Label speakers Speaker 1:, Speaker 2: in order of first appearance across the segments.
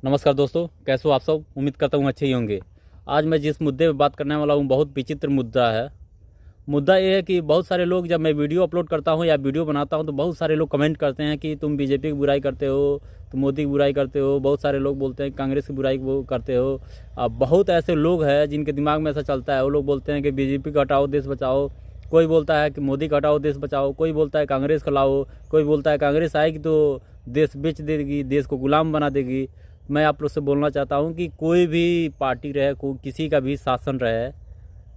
Speaker 1: नमस्कार दोस्तों, कैसे हो आप सब। उम्मीद करता हूँ अच्छे ही होंगे। आज मैं जिस मुद्दे पर बात करने वाला हूँ बहुत विचित्र मुद्दा है। मुद्दा ये है कि बहुत सारे लोग, जब मैं वीडियो अपलोड करता हूँ या वीडियो बनाता हूँ तो बहुत सारे लोग कमेंट करते हैं कि तुम बीजेपी की बुराई करते हो, तुम मोदी की बुराई करते हो। बहुत सारे लोग बोलते हैं कांग्रेस की बुराई वो करते हो। अब बहुत ऐसे लोग हैं जिनके दिमाग में ऐसा चलता है। वो लोग बोलते हैं कि बीजेपी का हटाओ देश बचाओ, कोई बोलता है कि मोदी का हटाओ देश बचाओ, कोई बोलता है कांग्रेस को लाओ, कोई बोलता है कांग्रेस आएगी तो देश बेच देगी, देश को गुलाम बना देगी। मैं आप लोग से बोलना चाहता हूँ कि कोई भी पार्टी रहे, किसी का भी शासन रहे,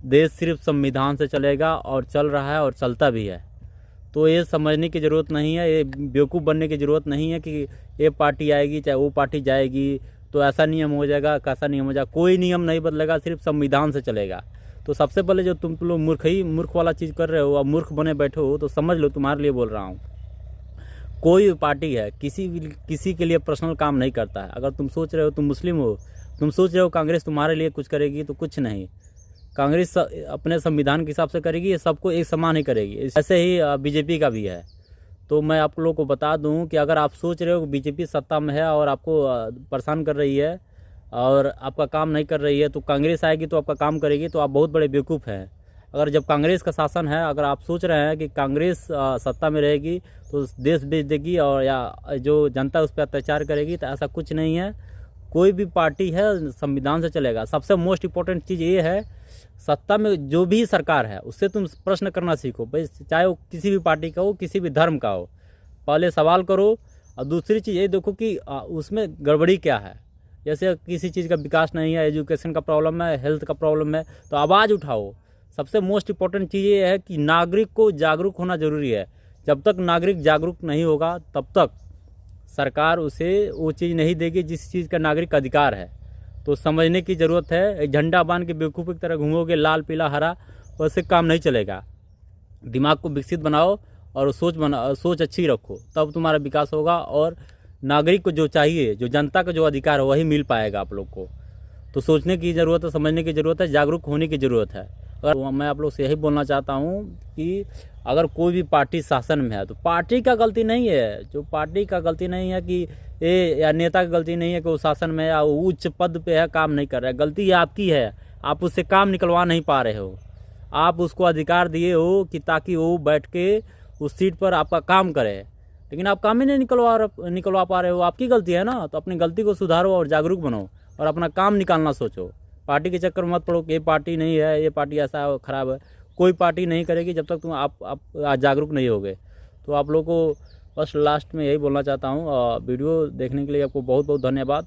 Speaker 1: देश सिर्फ संविधान से चलेगा और चल रहा है और चलता भी है। तो ये समझने की ज़रूरत नहीं है, ये बेवकूफ़ बनने की ज़रूरत नहीं है कि ये पार्टी आएगी चाहे वो पार्टी जाएगी तो ऐसा नियम हो जाएगा, कैसा नियम हो जाएगा। कोई नियम नहीं बदलेगा, सिर्फ संविधान से चलेगा। तो सबसे पहले जो तुम लोग मूर्ख वाला चीज़ कर रहे हो और मूर्ख बने बैठे हो तो समझ लो, तुम्हारे लिए बोल रहा हूँ। कोई भी पार्टी है किसी के लिए पर्सनल काम नहीं करता है। अगर तुम सोच रहे हो, तुम मुस्लिम हो, तुम सोच रहे हो कांग्रेस तुम्हारे लिए कुछ करेगी, तो कुछ नहीं। कांग्रेस अपने संविधान के हिसाब से करेगी, ये सबको एक समान ही करेगी। ऐसे ही बीजेपी का भी है। तो मैं आप लोगों को बता दूं कि अगर आप सोच रहे हो कि बीजेपी सत्ता में है और आपको परेशान कर रही है और आपका काम नहीं कर रही है, तो कांग्रेस आएगी तो आपका काम करेगी, तो आप बहुत बड़े बेवकूफ़ हैं। अगर जब कांग्रेस का शासन है, अगर आप सोच रहे हैं कि कांग्रेस सत्ता में रहेगी तो देश बेच देगी और या जो जनता उस पर अत्याचार करेगी, तो ऐसा कुछ नहीं है। कोई भी पार्टी है संविधान से चलेगा। सबसे मोस्ट इम्पोर्टेंट चीज़ ये है, सत्ता में जो भी सरकार है उससे तुम प्रश्न करना सीखो भाई, चाहे वो किसी भी पार्टी का हो, किसी भी धर्म का हो। पहले सवाल करो और दूसरी चीज़ ये देखो कि उसमें गड़बड़ी क्या है। जैसे किसी चीज़ का विकास नहीं है, एजुकेशन का प्रॉब्लम है, हेल्थ का प्रॉब्लम है, तो आवाज़ उठाओ। सबसे मोस्ट इम्पोर्टेंट चीज़ ये है कि नागरिक को जागरूक होना ज़रूरी है। जब तक नागरिक जागरूक नहीं होगा तब तक सरकार उसे वो चीज़ नहीं देगी जिस चीज़ का नागरिक अधिकार है। तो समझने की ज़रूरत है। एक झंडा बांध के बेवकूफ़ी की तरह घूमोगे लाल पीला हरा, वैसे काम नहीं चलेगा। दिमाग को विकसित बनाओ और सोच अच्छी रखो, तब तुम्हारा विकास होगा और नागरिक को जो चाहिए, जो जनता का जो अधिकार है वही मिल पाएगा आप लोग को। तो सोचने की ज़रूरत है, समझने की ज़रूरत है, जागरूक होने की ज़रूरत है। अगर मैं आप लोग से यही बोलना चाहता हूँ कि अगर कोई भी पार्टी शासन में है तो पार्टी का गलती नहीं है। जो पार्टी का गलती नहीं है कि ये, या नेता की गलती नहीं है कि वो शासन में या उच्च पद पे है, काम नहीं कर रहा है। गलती आपकी है, आप उससे काम निकलवा नहीं पा रहे हो। आप उसको अधिकार दिए हो कि ताकि वो बैठ के उस सीट पर आपका काम करे, लेकिन आप काम ही नहीं निकलवा पा रहे हो। आपकी गलती है ना। तो अपनी गलती को सुधारो और जागरूक बनो और अपना काम निकालना सोचो। पार्टी के चक्कर में मत पड़ो कि ये पार्टी नहीं है, ये पार्टी ऐसा खराब है। कोई पार्टी नहीं करेगी जब तक तुम आप जागरूक नहीं होगे। तो आप लोगों को बस लास्ट में यही बोलना चाहता हूँ। वीडियो देखने के लिए आपको बहुत बहुत धन्यवाद।